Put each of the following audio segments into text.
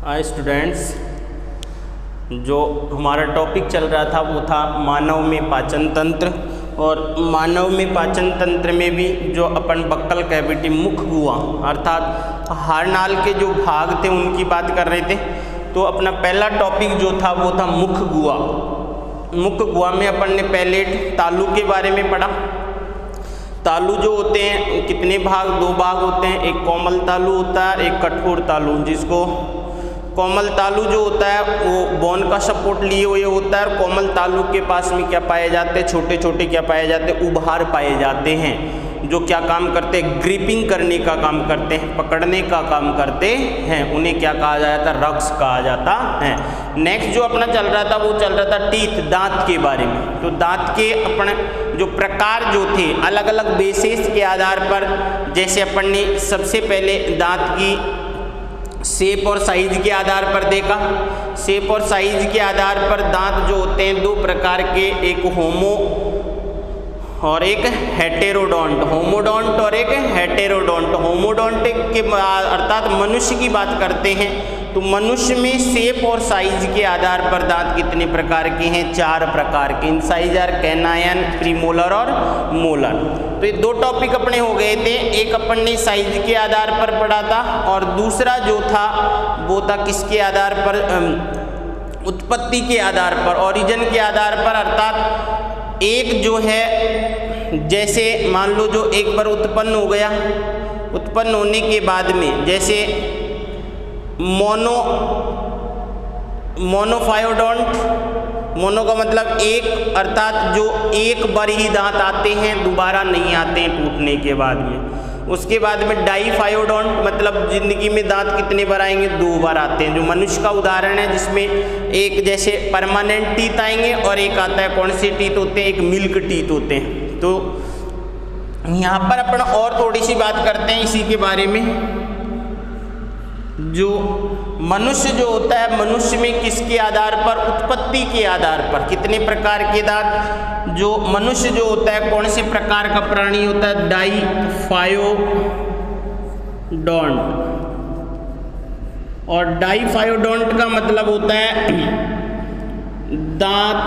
Hi students, जो हमारा topic चल रहा था वो था मानव में पाचन तंत्र। और मानव में पाचन तंत्र में भी जो अपन बक्कल कैविटी मुख गुहा अर्थात हारनाल के जो भाग थे उनकी बात कर रहे थे। तो अपना पहला टॉपिक जो था वो था मुख गुहा। मुख गुहा में अपन ने पहले तालु के बारे में पढ़ा। तालु जो होते हैं कितने भाग, दो भाग होते हैं, एक कोमल तालु होता है, एक कठोर तालु। जिसको कोमल तालु जो होता है वो बोन का सपोर्ट लिए हुए होता है। और कोमल तालु के पास में क्या पाए जाते हैं, छोटे छोटे क्या पाए जाते हैं, उभार पाए जाते हैं, जो क्या काम करते हैं, ग्रिपिंग करने का काम करते हैं, पकड़ने का काम करते हैं। उन्हें क्या कहा जाता है, रग्स कहा जाता है। नेक्स्ट जो अपना चल रहा था वो चल रहा था टीथ, दांत के बारे में। तो दांत के अपने जो प्रकार जो थे अलग अलग बेसिस के आधार पर, जैसे अपन ने सबसे पहले दांत की शेप और साइज के आधार पर देखा। शेप और साइज के आधार पर दांत जो होते हैं दो प्रकार के, एक होमो और एक हेटेरोडोंट। होमोडोंट और एक हेटेरोडोंट। होमोडोंट के अर्थात मनुष्य की बात करते हैं तो मनुष्य में शेप और साइज के आधार पर दांत कितने प्रकार के हैं, 4 प्रकार के। इंसाइजर, कैनायन, प्रीमोलर और मोलर। तो ये दो टॉपिक अपने हो गए थे। एक अपन ने साइज के आधार पर पढ़ा था और दूसरा जो था वो था किसके आधार पर, उत्पत्ति के आधार पर, ओरिजिन के आधार पर। अर्थात एक जो है जैसे मान लो जो एक बार उत्पन्न हो गया, उत्पन्न होने के बाद में जैसे मोनोफायोडोंट, मोनो का मतलब एक, अर्थात जो एक बार ही दांत आते हैं, दोबारा नहीं आते हैं टूटने के बाद में। उसके बाद में डाईफायोडोंट, मतलब जिंदगी में दांत कितने बार आएंगे, 2 बार आते हैं। जो मनुष्य का उदाहरण है जिसमें एक जैसे परमानेंट टीथ आएंगे और एक आता है, कौन से टीथ होते हैं, एक मिल्क टीथ होते हैं। तो यहाँ पर अपन और थोड़ी सी बात करते हैं इसी के बारे में। जो मनुष्य जो होता है, मनुष्य में किसके आधार पर, उत्पत्ति के आधार पर कितने प्रकार के दांत। जो मनुष्य जो होता है कौन से प्रकार का प्राणी होता है, डाईफायोडोंट। और डाईफायोडोंट का मतलब होता है दांत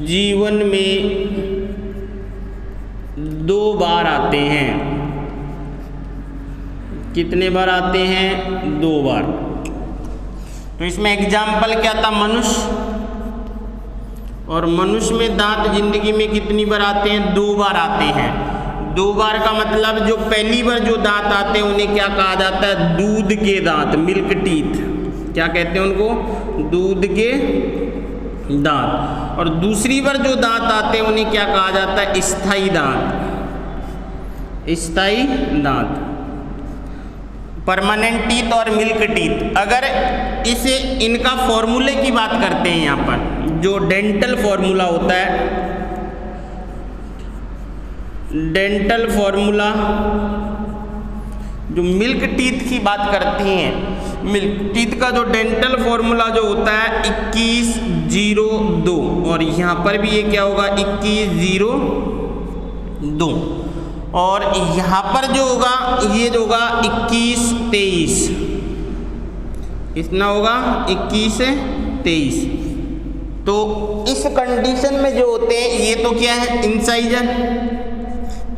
जीवन में 2 बार आते हैं। कितने बार आते हैं, 2 बार। तो इसमें एग्जाम्पल क्या था, मनुष्य। और मनुष्य में दांत जिंदगी में कितनी बार आते हैं, 2 बार आते हैं। 2 बार का मतलब जो पहली बार जो दांत आते हैं उन्हें क्या कहा जाता है, दूध के दांत, मिल्क टीथ। क्या कहते हैं उनको, दूध के दांत। और दूसरी बार जो दांत आते हैं उन्हें क्या कहा जाता है, स्थायी दांत। स्थायी दांत, परमानेंट टीथ और मिल्क टीथ। अगर इसे इनका फॉर्मूले की बात करते हैं यहाँ पर, जो डेंटल फॉर्मूला होता है, डेंटल फॉर्मूला जो मिल्क टीथ की बात करते हैं, मिल्क टीथ का जो डेंटल फॉर्मूला जो होता है 2102। और यहाँ पर भी ये क्या होगा, 2102। और यहाँ पर जो होगा ये जो होगा 2123, इतना होगा 2123। तो इस कंडीशन में जो होते हैं ये तो क्या है, इंसाइजर,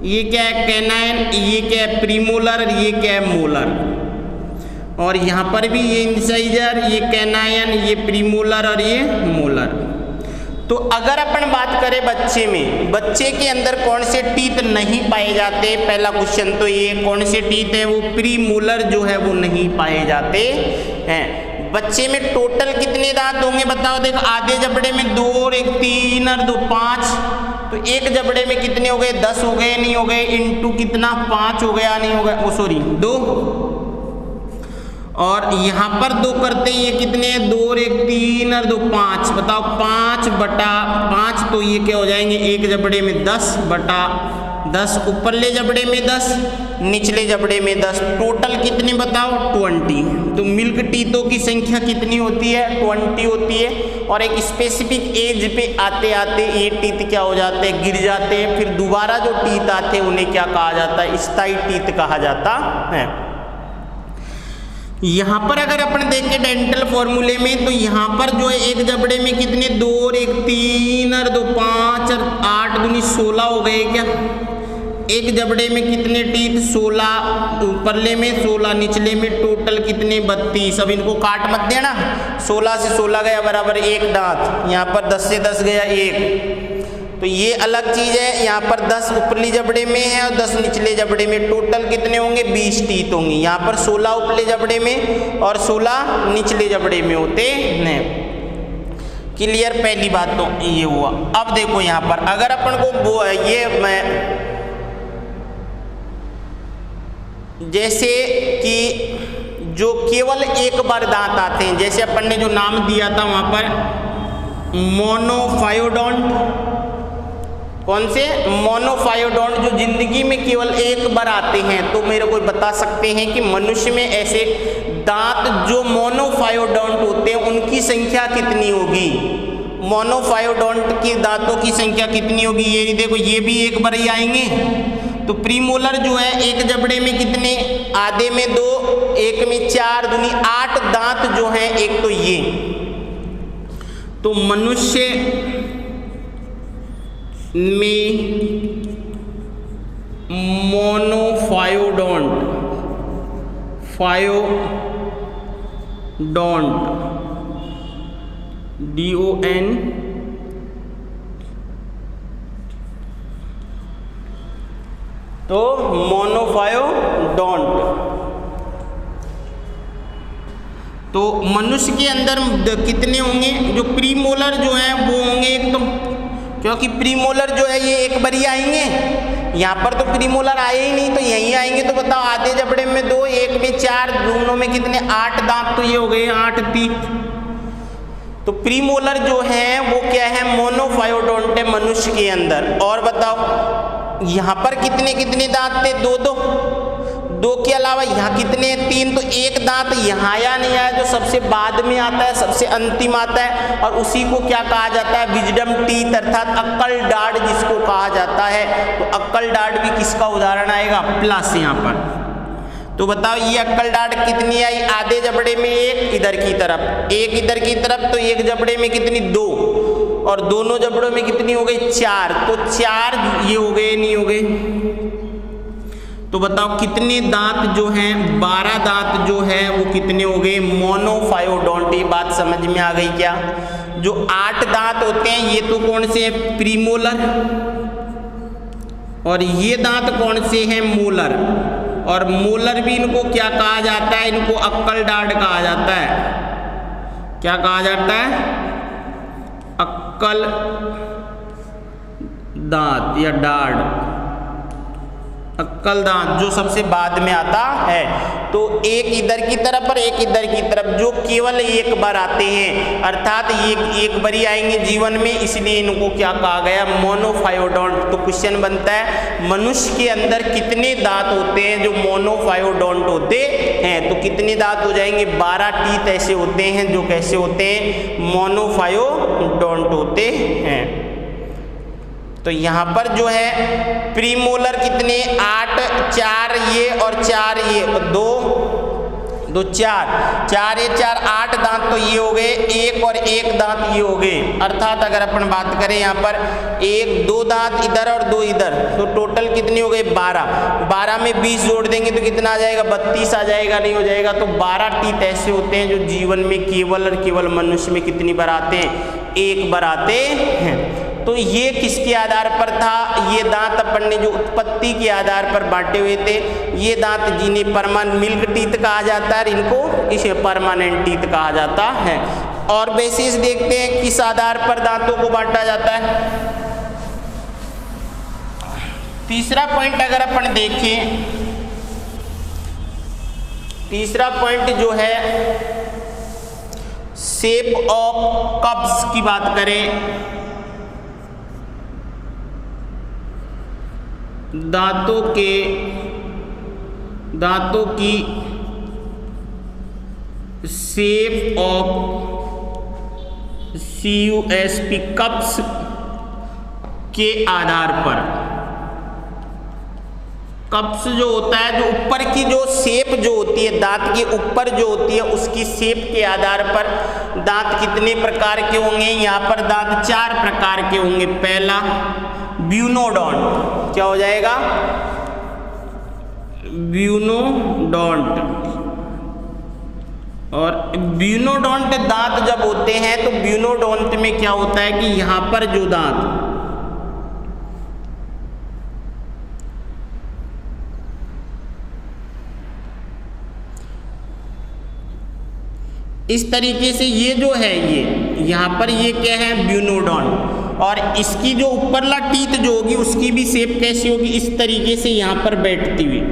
ये क्या है, कैनाइन, ये क्या है, प्रीमोलर, ये क्या है, मोलर। और यहाँ पर भी ये इंसाइजर, ये कैनाइन, ये प्रीमोलर और ये मोलर। तो अगर अपन बात करें बच्चे में, बच्चे के अंदर कौन से टीथ नहीं पाए जाते, पहला क्वेश्चन तो ये, कौन से टीथ है वो प्रीमोलर जो है वो नहीं पाए जाते हैं। बच्चे में टोटल कितने दांत होंगे बताओ, देखो आधे जबड़े में 2 और 1 3 और 2 5। तो एक जबड़े में कितने हो गए, 10 हो गए, नहीं हो गए, इंटू कितना 5 हो गया, नहीं हो गया, ओ सॉरी 2। और यहाँ पर 2 करते हैं, ये कितने हैं, 2 और 1 3 और 2 5। बताओ 5/5, तो ये क्या हो जाएंगे, एक जबड़े में 10/10, ऊपरले जबड़े में 10, निचले जबड़े में 10। टोटल कितने बताओ, 20। तो मिल्क टीथों की संख्या कितनी होती है, 20 होती है। और एक स्पेसिफिक एज पे आते आते ये टीथ क्या हो जाते हैं, गिर जाते हैं। फिर दोबारा जो टीथ आते हैं उन्हें क्या कहा जाता है, स्थायी टीथ कहा जाता है। यहाँ पर अगर अपन देखें डेंटल फॉर्मूले में, तो यहाँ पर जो है एक जबड़े में कितने 2 और 1 3 और 2 5 और 8 दूनी 16 हो गए क्या। एक जबड़े में कितने टीथ 16, ऊपरले में 16, निचले में टोटल कितने 32। अब इनको काट मत देना, 16 से 16 गया बराबर 1 दांत, यहाँ पर 10 से 10 गया 1, तो ये अलग चीज़ है। यहाँ पर 10 ऊपरली जबड़े में है और 10 निचले जबड़े में, टोटल कितने होंगे 20 टीथ होंगे। यहाँ पर 16 ऊपरले जबड़े में और 16 निचले जबड़े में होते हैं। क्लियर, पहली बात तो ये हुआ। अब देखो यहाँ पर अगर अपन को ये मैं जैसे कि जो केवल एक बार दांत आते हैं, जैसे अपन ने जो नाम दिया था वहाँ पर मोनोफायोडोंट, कौन से मोनोफायोडोंट, जो जिंदगी में केवल एक बार आते हैं। तो मेरे को बता सकते हैं कि मनुष्य में ऐसे दांत जो मोनोफायोडोंट होते हैं उनकी संख्या कितनी होगी। मोनोफायोडोंट के दांतों की संख्या कितनी होगी, ये देखो ये भी एक बार ही आएंगे। तो प्रीमोलर जो है एक जबड़े में कितने, आधे में 2, एक में 4 दूनी 8 दांत जो हैं। एक तो ये, तो मनुष्य में मोनोफायोडोंट DON तो मोनोफायोडोंट, तो मनुष्य के अंदर कितने होंगे, जो प्रीमोलर जो है वो होंगे एक तो, क्योंकि प्रीमोलर जो है ये एक बार ही आएंगे, यहाँ पर तो प्रीमोलर आए ही नहीं, तो यहीं आएंगे। तो बताओ आधे जबड़े में 2, एक में 4, दोनों में कितने 8 दांत, तो ये हो गए 8 टीथ। तो प्रीमोलर जो है वो क्या है, मोनोफायोडोंट है मनुष्य के अंदर। और बताओ यहाँ पर कितने कितने दांत थे, 2 के अलावा यहाँ कितने 3, तो एक दांत यहाँ आया नहीं आया, जो सबसे बाद में आता है, सबसे अंतिम आता है, और उसी को क्या कहा जाता है, विजडम टीथ अर्थात अक्कल दाढ़ जिसको कहा जाता है। तो अक्कल दाढ़ भी किसका उदाहरण आएगा, प्लस यहाँ पर। तो बताओ ये अक्कल दाढ़ कितनी आई, आधे जबड़े में 1 इधर की तरफ, 1 इधर की तरफ, तो एक जबड़े में कितनी 2, और दोनों जबड़ों में कितनी हो गई 4, तो 4 ये हो गए नहीं हो गए। तो बताओ कितने दांत जो हैं, 12 दांत जो है वो कितने हो गए, मोनोफायोडोंट। ये बात समझ में आ गई क्या। जो 8 दांत होते हैं ये तो कौन से हैं, प्रीमोलर, और ये दांत कौन से हैं, मोलर। और मोलर भी इनको क्या कहा जाता है, इनको अक्कल दाढ़ कहा जाता है। क्या कहा जाता है, अक्कल दांत या दाढ़, अक्कल दांत जो सबसे बाद में आता है। तो एक इधर की तरफ और एक इधर की तरफ, जो केवल एक बार आते हैं, अर्थात ये एक बार ही आएंगे जीवन में, इसलिए इनको क्या कहा गया, मोनोफायोडोंट। तो क्वेश्चन बनता है मनुष्य के अंदर कितने दांत होते हैं जो मोनोफायोडोंट होते हैं। तो कितने दांत हो जाएंगे, 12 टीथ ऐसे होते हैं जो कैसे होते हैं, मोनोफायोडोंट होते हैं। तो यहाँ पर जो है प्रीमोलर कितने, 8, 4 ये और 4 ये, 2 4, 4 ये 4 8 दांत तो ये हो गए, 1 और 1 दांत ये हो गए। अर्थात अगर अपन बात करें यहाँ पर 2 दांत इधर और 2 इधर, तो टोटल कितनी हो गई 12 में 20 जोड़ देंगे तो कितना आ जाएगा, 32 आ जाएगा, नहीं हो जाएगा। तो 12 टीथ ऐसे होते हैं जो जीवन में केवल और केवल मनुष्य में कितनी बार आते हैं, एक बार आते हैं। तो ये किसके आधार पर था, ये दांत अपन ने जो उत्पत्ति के आधार पर बांटे हुए थे, ये दांत जिन्हें परमानेंट मिल्क टीथ कहा जाता है, इनको इसे परमानेंट टीथ कहा जाता है। और बेसिस देखते हैं किस आधार पर दांतों को बांटा जाता है। तीसरा पॉइंट अगर अपन देखें, तीसरा पॉइंट जो है शेप ऑफ कप्स की बात करें, दांतों की शेप ऑफ CUSP कप्स के आधार पर, कप्स जो होता है, जो ऊपर की जो शेप जो होती है दांत के ऊपर जो होती है उसकी शेप के आधार पर दांत कितने प्रकार के होंगे। यहाँ पर दांत 4 प्रकार के होंगे। पहला ब्यूनोडोंट, क्या हो जाएगा, ब्यूनोडोंट। और ब्यूनोडोंट दांत जब होते हैं तो ब्यूनोडोंट में क्या होता है कि यहाँ पर जो दांत इस तरीके से ये जो है ये यहाँ पर ये क्या है ब्यूनोडोंट, और इसकी जो ऊपरला टीथ जो होगी उसकी भी शेप कैसी होगी, इस तरीके से यहाँ पर बैठती हुई,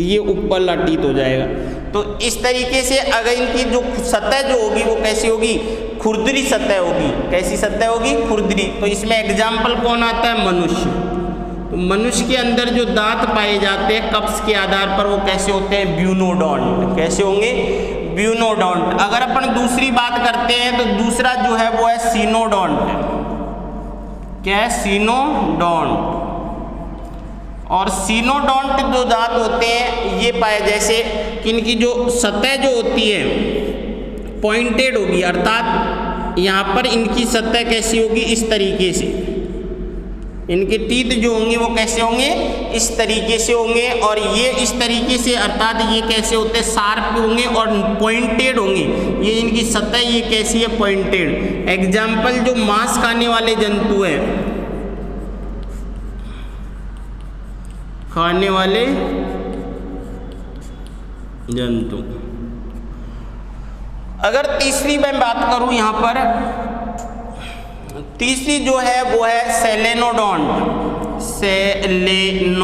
ये ऊपरला टीथ हो जाएगा। तो इस तरीके से अगर इनकी जो सतह जो होगी वो कैसी होगी, खुरदरी सतह होगी। कैसी सतह होगी, खुरदरी। तो इसमें एग्जाम्पल कौन आता है, मनुष्य। तो मनुष्य के अंदर जो दांत पाए जाते हैं कप्स के आधार पर वो कैसे होते हैं, ब्यूनोडोंट। कैसे होंगे, ब्यूनोडोंट। अगर अपन दूसरी बात करते हैं तो दूसरा जो है वो है सीनोडोंट। क्या है, सीनोडोंट। और सीनोडोंट जो दांत होते हैं ये पाए, जैसे कि इनकी जो सतह जो होती है पॉइंटेड होगी, अर्थात यहाँ पर इनकी सतह कैसी होगी, इस तरीके से। इनके टीथ जो होंगे वो कैसे होंगे, इस तरीके से होंगे। और ये इस तरीके से, अर्थात ये कैसे होते हैं, शार्प होंगे और पॉइंटेड होंगे। ये इनकी सतह ये कैसी है, पॉइंटेड। एग्जाम्पल जो मांस खाने वाले जंतु हैं, खाने वाले जंतु। अगर तीसरी मैं बात करूं यहाँ पर, तीसरी जो है वो है सेलेनोडोंट। सेलेनोडोंट।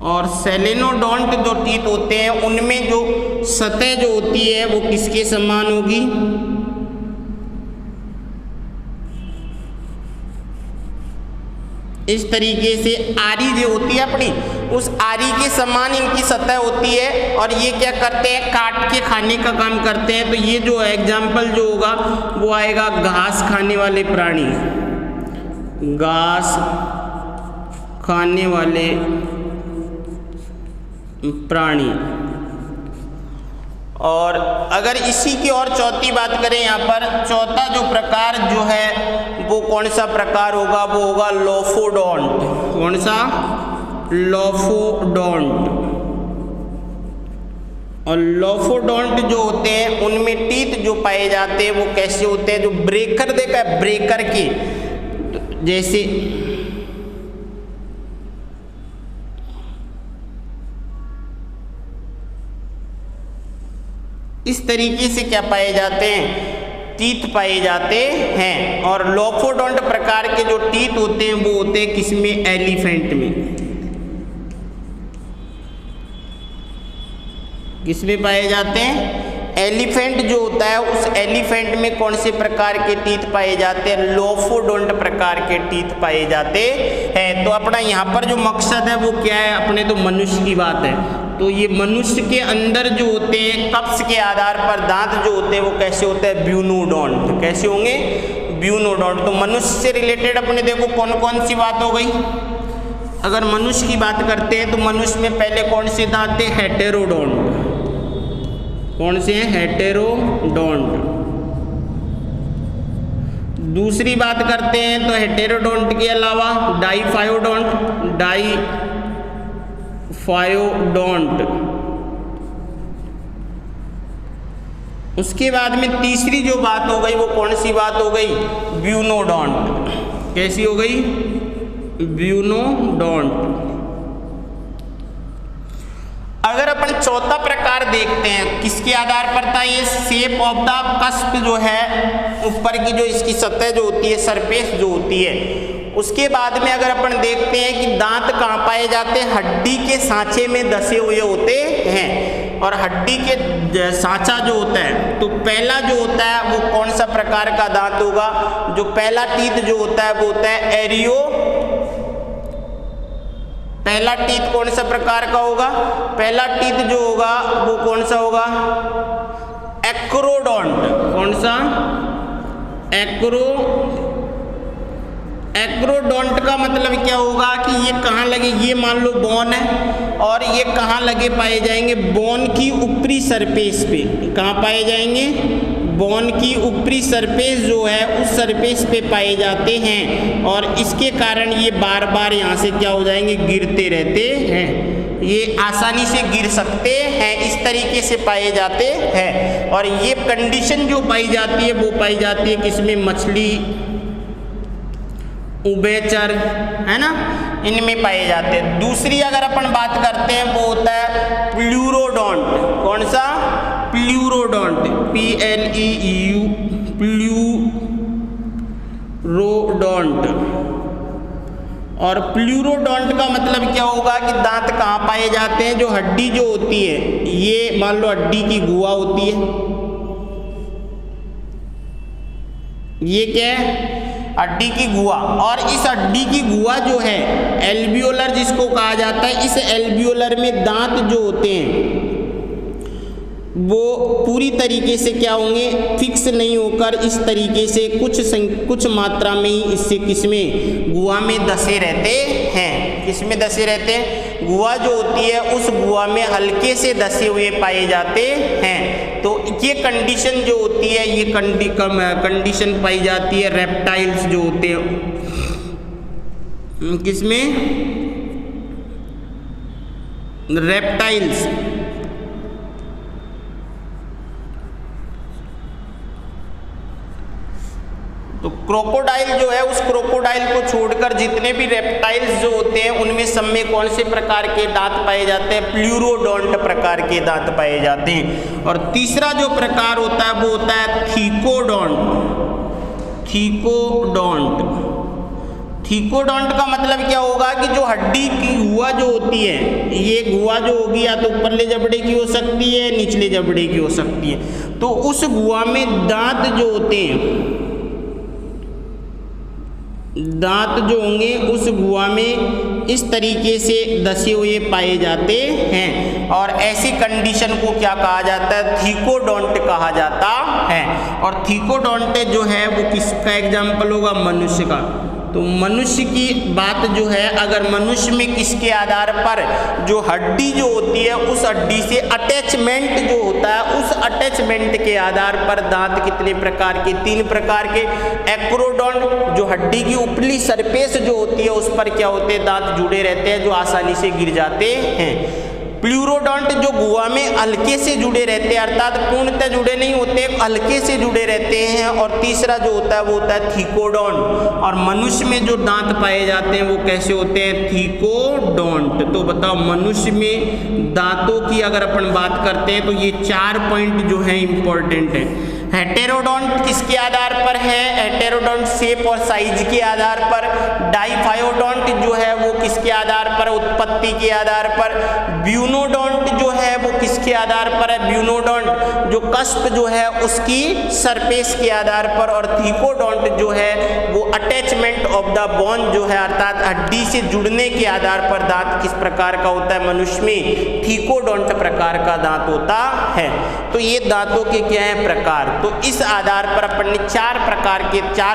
और सेलेनोडोंट जो टीथ होते हैं उनमें जो सतह जो होती है वो किसके समान होगी, इस तरीके से आरी जो होती है अपनी, उस आरी के समान इनकी सतह होती है। और ये क्या करते हैं, काट के खाने का काम करते हैं। तो ये जो है एग्जाम्पल जो होगा वो आएगा घास खाने वाले प्राणी, घास खाने वाले प्राणी। और अगर इसी की और चौथी बात करें यहाँ पर, चौथा जो प्रकार जो है वो कौन सा प्रकार होगा, वो होगा लोफोडोंट। कौन सा, लोफोडोंट। और लोफोडोंट जो होते हैं उनमें टीथ जो पाए जाते हैं वो कैसे होते हैं, जो ब्रेकर देखा है, ब्रेकर के जैसे इस तरीके से क्या पाए जाते हैं, टीथ पाए जाते हैं। और लोफोडोंट प्रकार के जो टीथ होते हैं वो होते हैं किसमें, एलिफेंट में। किसमें पाए जाते हैं, एलिफेंट जो होता है उस एलिफेंट में कौन से प्रकार के टीथ पाए जाते हैं, लोफोडोंट प्रकार के टीथ पाए जाते हैं। तो अपना यहाँ पर जो मकसद है वो क्या है, अपने तो मनुष्य की बात है। तो ये मनुष्य के अंदर जो होते हैं कप्स के आधार पर दांत जो होते हैं वो कैसे होते हैं, ब्यूनोडोंट। कैसे होंगे, ब्यूनोडोंट। तो मनुष्य से रिलेटेड अपने देखो कौन कौन सी बात हो गई। अगर मनुष्य की बात करते हैं तो मनुष्य में पहले कौन से दांत थे, हेटेरोडोंट। कौन से हैं, हेटेरोडोंट। दूसरी बात करते हैं तो हेटेरोडोंट के अलावा डाईफायोडोंट, डाईफायोडोंट। उसके बाद में तीसरी जो बात हो गई वो कौन सी बात हो गई, ब्यूनोडोंट। कैसी हो गई, ब्यूनोडोंट। अगर अपन चौथा प्रकार देखते हैं किसके आधार पर था, ये शेप ऑफ द कस्प जो है, ऊपर की जो इसकी सतह जो होती है, सरफेस जो होती है। उसके बाद में अगर अपन देखते हैं कि दांत कहाँ पाए जाते हैं, हड्डी के सांचे में धसे हुए होते हैं। और हड्डी के सांचा जो होता है, तो पहला जो होता है वो कौन सा प्रकार का दांत होगा, जो पहला टीथ जो होता है वो होता है एरियो। पहला टीथ कौन सा प्रकार का होगा, पहला टीथ जो होगा वो कौन सा होगा, एक्रोडोंट। कौन सा, एक्रोडोंट का मतलब क्या होगा कि ये कहाँ लगे, ये मान लो बोन है और ये कहाँ लगे पाए जाएंगे, बोन की ऊपरी सरफेस पे। कहाँ पाए जाएंगे, बोन की ऊपरी सरफेस जो है उस सरफेस पे पाए जाते हैं और इसके कारण ये बार बार यहाँ से क्या हो जाएंगे, गिरते रहते हैं। ये आसानी से गिर सकते हैं, इस तरीके से पाए जाते हैं। और ये कंडीशन जो पाई जाती है वो पाई जाती है किसमें, मछली, उभयचर, है ना, इनमें पाए जाते हैं। दूसरी अगर अपन बात करते हैं वो होता है प्लूरोडोंट। कौन सा, प्लूरोडोंट, PLEU, प्लूरोडोंट। और प्लूरोडोंट का मतलब क्या होगा कि दांत कहाँ पाए जाते हैं, जो हड्डी जो होती है, ये मान लो हड्डी की गुहा होती है, ये क्या है, हड्डी की गुहा। और इस हड्डी की गुहा जो है, एल्वियोलर जिसको कहा जाता है, इस एल्वियोलर में दांत जो होते हैं वो पूरी तरीके से क्या होंगे, फिक्स नहीं होकर इस तरीके से कुछ मात्रा में ही इससे किसमें, गुहा में धसे रहते हैं। किसमें धसे रहते हैं, गुहा जो होती है उस गुहा में हल्के से धसे हुए पाए जाते हैं। तो ये कंडीशन जो होती है, ये कंडीशन पाई जाती है रेप्टाइल्स जो होते हैं, किसमें, रेप्टाइल्स। तो क्रोकोडाइल जो है, उस क्रोकोडाइल को छोड़कर जितने भी रेप्टाइल्स जो होते हैं उनमें सब में कौन से प्रकार के दांत पाए जाते हैं, प्लूरोडोंट प्रकार के दांत पाए जाते हैं। और तीसरा जो प्रकार होता है वो होता है थीकोडोंट। थीकोडोंट, थीकोडोंट का मतलब क्या होगा कि जो हड्डी की गुहा जो होती है, ये गुहा जो होगी या तो ऊपरले जबड़े की हो सकती है, निचले जबड़े की हो सकती है। तो उस गुहा में दांत जो होते हैं, दांत जो होंगे उस गुहा में इस तरीके से धसे हुए पाए जाते हैं। और ऐसी कंडीशन को क्या कहा जाता है, थीकोडोंट कहा जाता है। और थीकोडोंट जो है वो किसका एग्जाम्पल होगा, मनुष्य का। तो मनुष्य की बात जो है, अगर मनुष्य में किसके आधार पर, जो हड्डी जो होती है उस हड्डी से अटैचमेंट जो होता है, उस अटैचमेंट के आधार पर दांत कितने प्रकार के, 3 प्रकार के। एक्रोडोंट, जो हड्डी की ऊपरी सरफेस जो होती है उस पर क्या होते हैं, दांत जुड़े रहते हैं जो आसानी से गिर जाते हैं। प्लूरोडोंट जो गुहा में हल्के से जुड़े रहते हैं, अर्थात पूर्णतः जुड़े नहीं होते, हल्के से जुड़े रहते हैं। और तीसरा जो होता है वो होता है थीकोडोंट। और मनुष्य में जो दांत पाए जाते हैं वो कैसे होते हैं, थीकोडोंट। तो बताओ, मनुष्य में दांतों की अगर अपन बात करते हैं तो ये 4 पॉइंट जो है इंपॉर्टेंट है। हेटेरोडोंट किसके आधार पर है, हेटेरोडोंट शेप और साइज के आधार पर। डाइफायोडोंट जो है वो किसके आधार पर, उत्पत्ति के आधार पर। ब्यूनोडोंट जो है वो किसके आधार पर है, ब्यूनोडोंट जो कस्प जो है उसकी सरफेस के आधार पर। और थीकोडोंट जो है वो अटैचमेंट ऑफ द बोन जो है, अर्थात हड्डी से जुड़ने के आधार पर दांत किस प्रकार का होता है, मनुष्य में थीकोडोंट प्रकार का दांत होता है। तो ये दांतों के क्या है, प्रकार। तो इस आधार पर अपन ने 4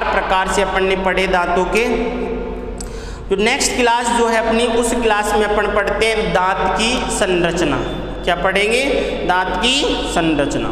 प्रकार से अपन ने पढ़े दांतों के। तो नेक्स्ट क्लास जो है अपनी, उस क्लास में अपन पढ़ते हैं दांत की संरचना। क्या पढ़ेंगे, दांत की संरचना।